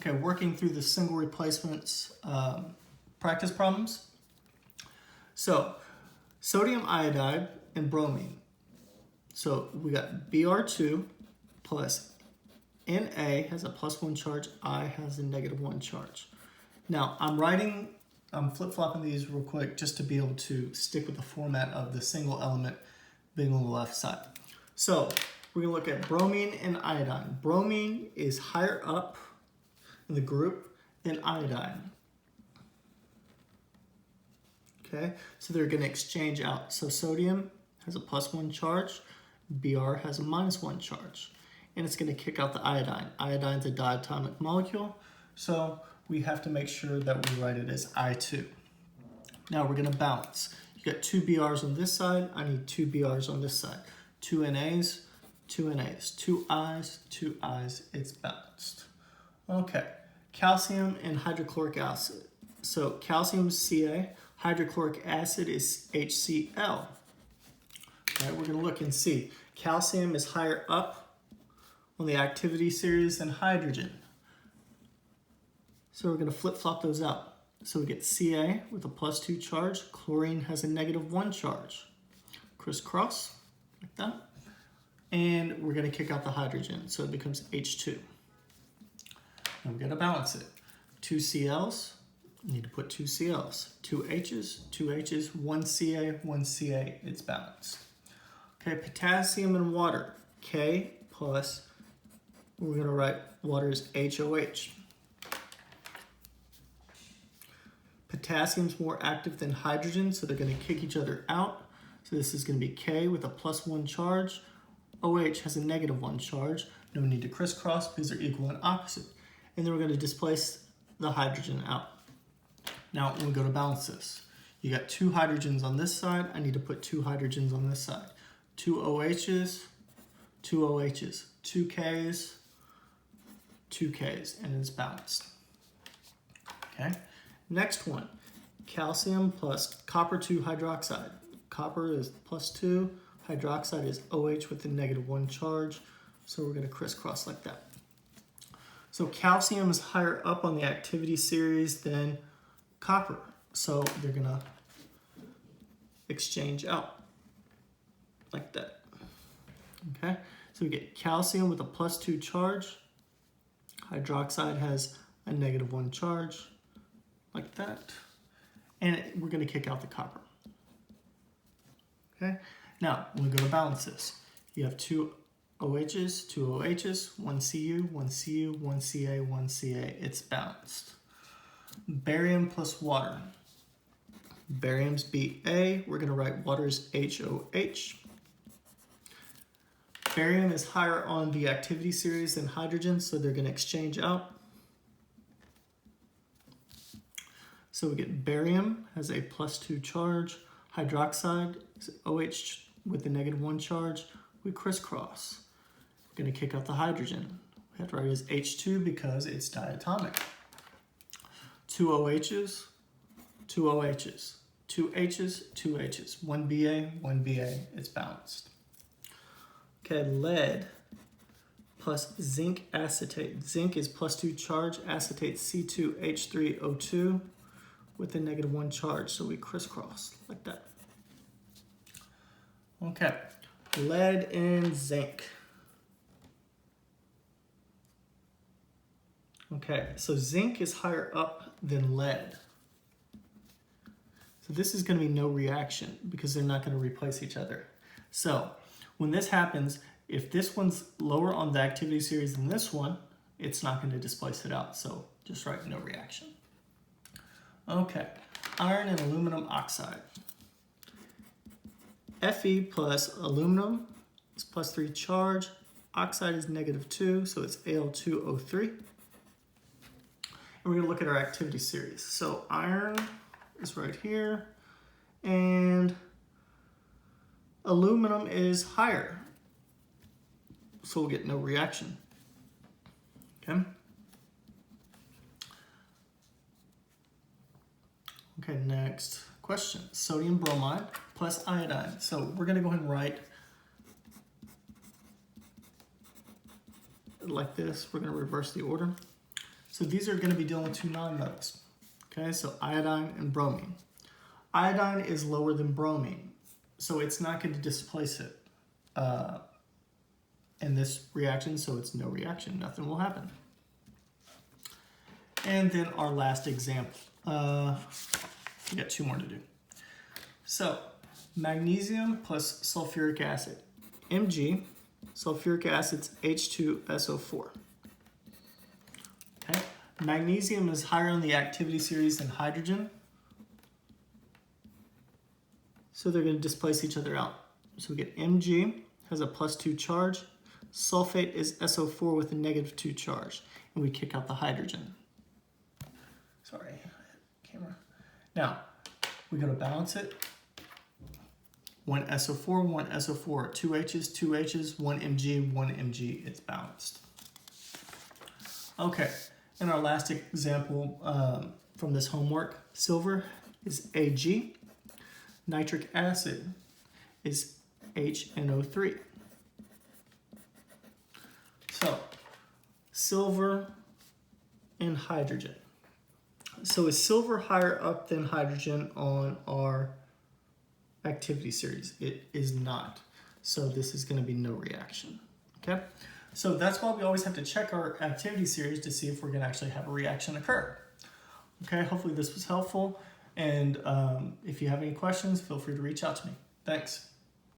Okay, working through the single replacements practice problems. So, sodium iodide and bromine. So we got Br2 plus Na has a +1 charge, I has a -1 charge. Now I'm flip-flopping these real quick just to be able to stick with the format of the single element being on the left side. So we're gonna look at bromine and iodine. Bromine is higher up in the group than iodine. Okay, so they're gonna exchange out. So sodium has a +1 charge, Br has a -1 charge, and it's gonna kick out the iodine. Iodine's a diatomic molecule, so we have to make sure that we write it as I2. Now we're gonna balance. You got 2 Brs on this side, I need 2 Brs on this side. 2 NAs, 2 NAs, 2 Is, 2 Is, it's balanced. Okay, calcium and hydrochloric acid. So calcium is Ca, hydrochloric acid is HCl. Okay, we're gonna look and see. Calcium is higher up on the activity series than hydrogen. So we're gonna flip-flop those out. So we get Ca with a +2 charge, chlorine has a -1 charge. Crisscross, like that. And we're gonna kick out the hydrogen, so it becomes H2. And we're gonna balance it. 2 Cls, need to put 2 Cls. 2 H's, 2 H's, 1 Ca, 1 Ca, it's balanced. Okay, potassium and water. K plus, we're gonna write water as HOH. Potassium's more active than hydrogen, so they're gonna kick each other out. So this is gonna be K with a +1 charge. OH has a -1 charge. No need to crisscross because they're equal and opposite. And then we're gonna displace the hydrogen out. Now we're gonna balance this. You got 2 hydrogens on this side. I need to put 2 hydrogens on this side. 2 OHs, 2 OHs, 2 Ks, 2 Ks, and it's balanced. Okay. Next one, calcium plus copper 2 hydroxide. Copper is +2, hydroxide is OH with a -1 charge, so we're gonna crisscross like that. So calcium is higher up on the activity series than copper, so they're gonna exchange out like that. Okay, so we get calcium with a +2 charge, hydroxide has a -1 charge, like that, and we're going to kick out the copper. Okay, now we're going to balance this. You have 2 OHs, 2 OHs, 1 Cu, 1 Cu, 1 Ca, 1 Ca, it's balanced. Barium plus water. Barium's Ba, we're going to write water as HOH. Barium is higher on the activity series than hydrogen, so they're going to exchange out. So we get barium has a +2 charge, hydroxide is OH with a -1 charge, we crisscross. We're gonna kick out the hydrogen. We have to write it as H2 because it's diatomic. 2 OHs, 2 OHs, 2 H's, 2 H's, 1 Ba, 1 Ba, it's balanced. Okay, lead plus zinc acetate. Zinc is +2 charge, acetate C2H3O2 with a -1 charge, so we crisscross like that. Okay, lead and zinc. Okay, so zinc is higher up than lead. So this is going to be no reaction because they're not going to replace each other. So when this happens, if this one's lower on the activity series than this one, it's not going to displace it out. So just write no reaction. Okay, iron and aluminum oxide. Fe plus aluminum is +3 charge. Oxide is -2, so it's Al2O3. And we're going to look at our activity series. So iron is right here, and aluminum is higher. So we'll get no reaction. Okay. Okay, next question. Sodium bromide plus iodine. So we're going to go ahead and write like this. We're going to reverse the order. So these are going to be dealing with two nonmetals. Okay, so iodine and bromine. Iodine is lower than bromine, so it's not going to displace it in this reaction, so it's no reaction. Nothing will happen. And then our last example. We got two more to do. So, magnesium plus sulfuric acid. Mg, sulfuric acid's H2SO4. Okay. Magnesium is higher on the activity series than hydrogen, so they're going to displace each other out. So we get Mg has a +2 charge, sulfate is SO4 with a -2 charge, and we kick out the hydrogen. Sorry, camera. Now, we go to balance it. 1 SO4, 1 SO4, 2 H's, 2 H's, 1 Mg, 1 Mg, it's balanced. Okay, and our last example from this homework, silver is Ag, nitric acid is HNO3. So, silver and hydrogen. So is silver higher up than hydrogen on our activity series? It is not. So this is going to be no reaction. Okay? So that's why we always have to check our activity series to see if we're going to actually have a reaction occur. Okay, hopefully this was helpful. And if you have any questions, feel free to reach out to me. Thanks.